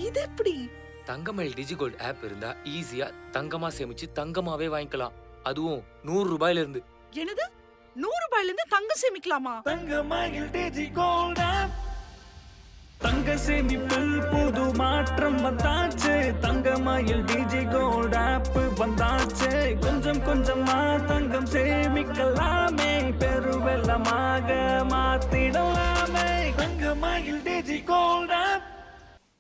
இது எப்படி? தங்கமயில் DigiGold app இருந்தா ஈஸியா தங்கமா சேமிச்சு தங்கமாவே வாங்கிக்கலாம். அதுவும் 100 ரூபாயில இருந்து. என்னது? 100 ரூபாயில இருந்து தங்கம் சேமிக்கலாமா? தங்கமயில் டிஜிகோல்ட் ஆப். தங்க சேமிப்பில் புது மாற்றம் வந்தாச்சு. தங்கமயில் டிஜிகோல்ட் ஆப் வந்தாச்சு. கொஞ்சம் கொஞ்சமா தங்கம் சேமிக்கலாமே, பெருவெள்ளமாக மாத்திடலாமே. தங்கமயில் டிஜிகோல்ட் ஆப்.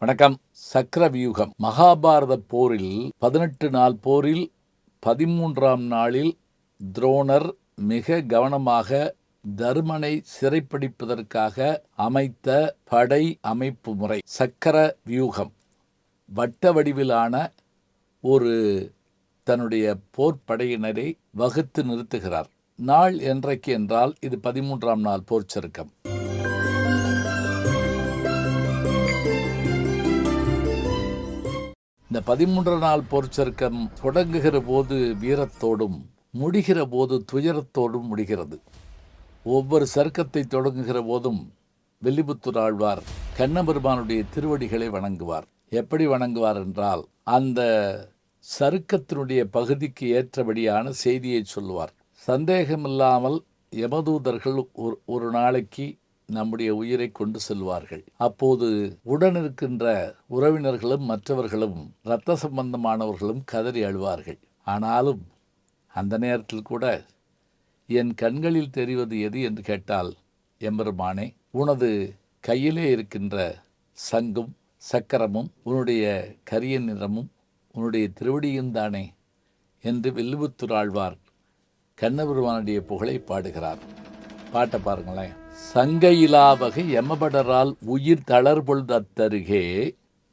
வணக்கம். சக்கரவியூகம். மகாபாரத போரில் 18 நாள் போரில் 13ஆம் நாளில் துரோணர் மிக கவனமாக தருமனை சிறைப்பிடிப்பதற்காக அமைத்த படை அமைப்பு முறை சக்கர வியூகம். வட்ட வடிவிலான ஒரு தன்னுடைய போர்ப்படையினரை வகுத்து நிறுத்துகிறார். நாள் என்றைக்கு என்றால் இது 13ஆம் நாள் போர்ச்சருக்கம். இந்த 13 நாள் போர்ச்சருக்கம் தொடங்குகிற போது வீரத்தோடும் முடிகிற போது துயரத்தோடும் முடிகிறது. ஒவ்வொரு சருக்கத்தை தொடங்குகிற போதும் வில்லிபுத்தூர் ஆழ்வார் கண்ணபெருமானுடைய திருவடிகளை வணங்குவார். எப்படி வணங்குவார் என்றால், அந்த சருக்கத்தினுடைய பகுதிக்கு ஏற்றபடியான செய்தியை சொல்லுவார். சந்தேகமில்லாமல் யமதூதர்கள் ஒரு நாளைக்கு நம்முடைய உயிரை கொண்டு செல்வார்கள். அப்போது உடனிருக்கின்ற உறவினர்களும் மற்றவர்களும் இரத்த சம்பந்தமானவர்களும் கதறி அழுவார்கள். ஆனாலும் அந்த நேரத்தில் கூட என் கண்களில் தெரிவது எது என்று கேட்டால், எம்பெருமானே, உனது கையிலே இருக்கின்ற சங்கும் சக்கரமும் உன்னுடைய கரிய நிறமும் உன்னுடைய திருவடியும் தானே என்று வில்லிபுத்தூர் ஆழ்வார் கண்ணபெருமானுடைய புகழை பாடுகிறார். பாட்டை பாருங்களேன். சங்கையிலாவகை எமபடரால் உயிர் தளர்பொழுதத்தருகே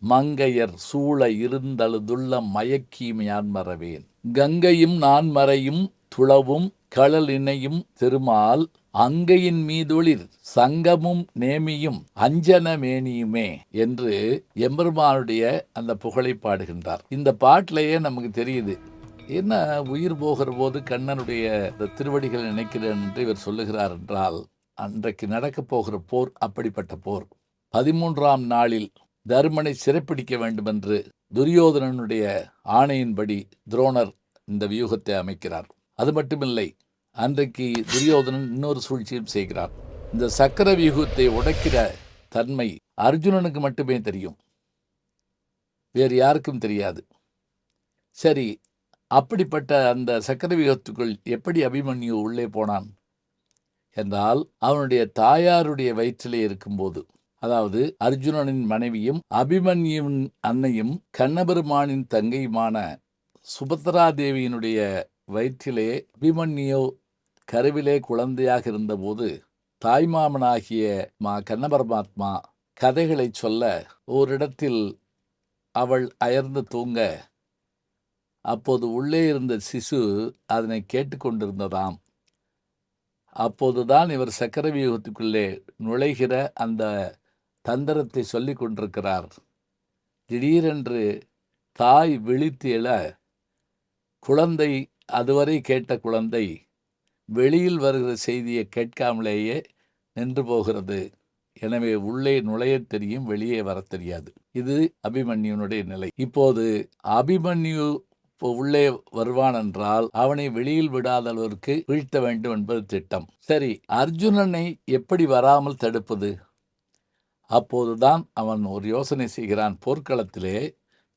மங்கையர் சூழ இருந்தழுதுள்ள மயக்கீமையான் மறவேன். கங்கையும் நான் மறையும் துளவும் களல் இணையும் திருமால் அங்கையின் மீதொளிர் சங்கமும் நேமியும் அஞ்சன மேனியுமே என்று எம்பெருமானுடைய அந்த புகழை பாடுகின்றார். இந்த பாட்டிலேயே நமக்கு தெரியுது, என்ன உயிர் போகிற போது கண்ணனுடைய திருவடிகள் நினைக்கிறேன் என்று இவர் சொல்லுகிறார் என்றால், அன்றைக்கு நடக்கப் போகிற போர் அப்படிப்பட்ட போர். 13ஆம் நாளில் தருமனை சிறைப்பிடிக்க வேண்டும் என்று துரியோதனனுடைய ஆணையின்படி துரோணர் இந்த வியூகத்தை அமைக்கிறார். அது மட்டுமில்லை, அன்றைக்கு துரியோதனன் இன்னொரு சூழ்ச்சியும் செய்கிறார். இந்த சக்கர வியூகத்தை உடைக்கிற தன்மை அர்ஜுனனுக்கு மட்டுமே தெரியும், வேறு யாருக்கும் தெரியாது. சரி, அப்படிப்பட்ட அந்த சக்கர வியூகத்துக்குள் எப்படி அபிமன்யு உள்ளே போனான் என்றால், அவனுடைய தாயாருடைய வயிற்றிலே இருக்கும்போது, அதாவது அர்ஜுனனின் மனைவியும் அபிமன்யுவின் அன்னையும் கண்ணபெருமானின் தங்கையுமான சுபத்ராதேவியினுடைய வயிற்றிலே அபிமன்யு கருவிலே குழந்தையாக இருந்தபோது தாய்மாமனாகிய கண்ணபரமாத்மா கதைகளை சொல்ல ஓரிடத்தில் அவள் அயர்ந்து தூங்க, அப்போது உள்ளே இருந்த சிசு அதனை கேட்டுக்கொண்டிருந்ததாம். அப்போதுதான் இவர் சக்கரவியூகத்துக்குள்ளே நுழைகிற அந்த தந்திரத்தை சொல்லி கொண்டிருக்கிறார். திடீரென்று தாய் விழித்து எழ, குழந்தை, அதுவரை கேட்ட குழந்தை வெளியில் வருகிற செய்தியை கேட்காமலேயே நின்று போகிறது. எனவே உள்ளே நுழைய தெரியும், வெளியே வர தெரியாது. இது அபிமன்யுனுடைய நிலை. இப்போது அபிமன்யு உள்ளே வருவான் என்றால் அவனை வெளியில் விடாத அளவிற்கு வீழ்த்த வேண்டும் என்பது திட்டம். சரி, அர்ஜுனனை எப்படி வராமல் தடுப்பது? அப்போதுதான் அவன் ஒரு யோசனை செய்கிறான். போர்க்களத்திலே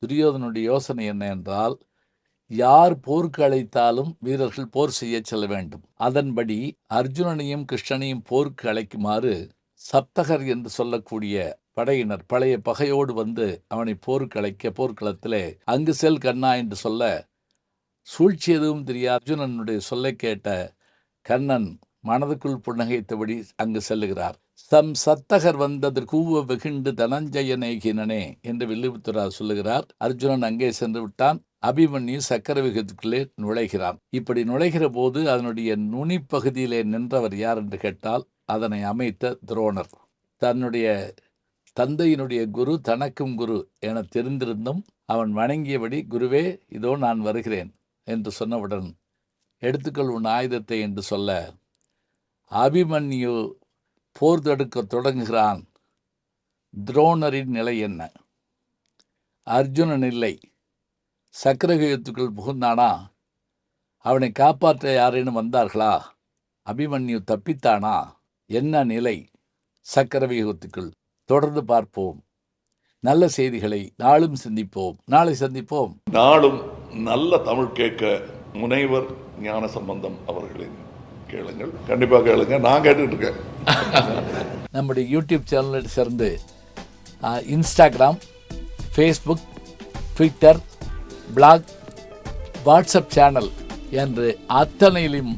துரியோதனுடைய யோசனை என்ன என்றால், யார் போருக்கு அழைத்தாலும் வீரர்கள் போர் செய்ய செல்ல வேண்டும். அதன்படி அர்ஜுனனையும் கிருஷ்ணனையும் போருக்கு அழைக்குமாறு சப்தகர் என்று சொல்லக்கூடிய படையினர் பழைய பகையோடு வந்து அவனை போருக்கு அழைக்க போர்க்களத்திலே அங்கு செல் கண்ணா என்று சொல்ல, சூழ்ச்சி எதுவும் தெரியாது அர்ஜுனனுடைய சொல்லை கேட்ட கண்ணன் மனதுக்குள் புன்னகைத்தபடி அங்கு செல்லுகிறார். சம் சத்தகர் வந்தது கூவ வெகுண்டு தனஞ்சயனேகினனே என்று வில்லிபுத்தூரார் சொல்லுகிறார். அர்ஜுனன் அங்கே சென்று விட்டான். அபிமன்யு சக்கர வியூகத்துக்குள்ளே நுழைகிறான். இப்படி நுழைகிற போது அதனுடைய நுனிப்பகுதியிலே நின்றவர் யார் என்று கேட்டால், அதனை அமைத்த துரோணர். தன்னுடைய தந்தையினுடைய குரு தனக்கும் குரு என தெரிந்திருந்தும் அவன் வணங்கியபடி, குருவே, இதோ நான் வருகிறேன் என்று சொன்னவுடன், எடுத்துக்கொள் உன் ஆயுதத்தை என்று சொல்ல, அபிமன்யு போர் தடுக்க தொடங்குகிறான். துரோணரின் நிலை என்ன? அர்ஜுனன் இல்லை, சக்கரவியூகத்துக்குள் புகுந்தானா? அவனை காப்பாற்ற யாரேனும் வந்தார்களா? அபிமன்யு தப்பித்தானா? என்ன நிலை சக்கரவியூகத்துக்குள்? தொடர்ந்து பார்ப்போம். நல்ல செய்திகளை நாளும் சிந்திப்போம். நாளை சந்திப்போம். நாளும் நல்ல தமிழ் கேட்க முனைவர் ஞானசம்பந்தம் அவர்களின் கேளுங்கள். கண்டிப்பாக கேளுங்க. நான் கேட்டுட்டு இருக்கேன். நம்முடைய யூடியூப் சேனலை சேர்ந்து Instagram, Facebook, Twitter, blog, WhatsApp channel என்று அத்தனையிலும்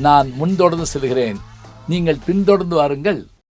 நான் முன்தொடர்ந்து செல்கிறேன். நீங்கள் பின்தொடர்ந்து வாருங்கள்.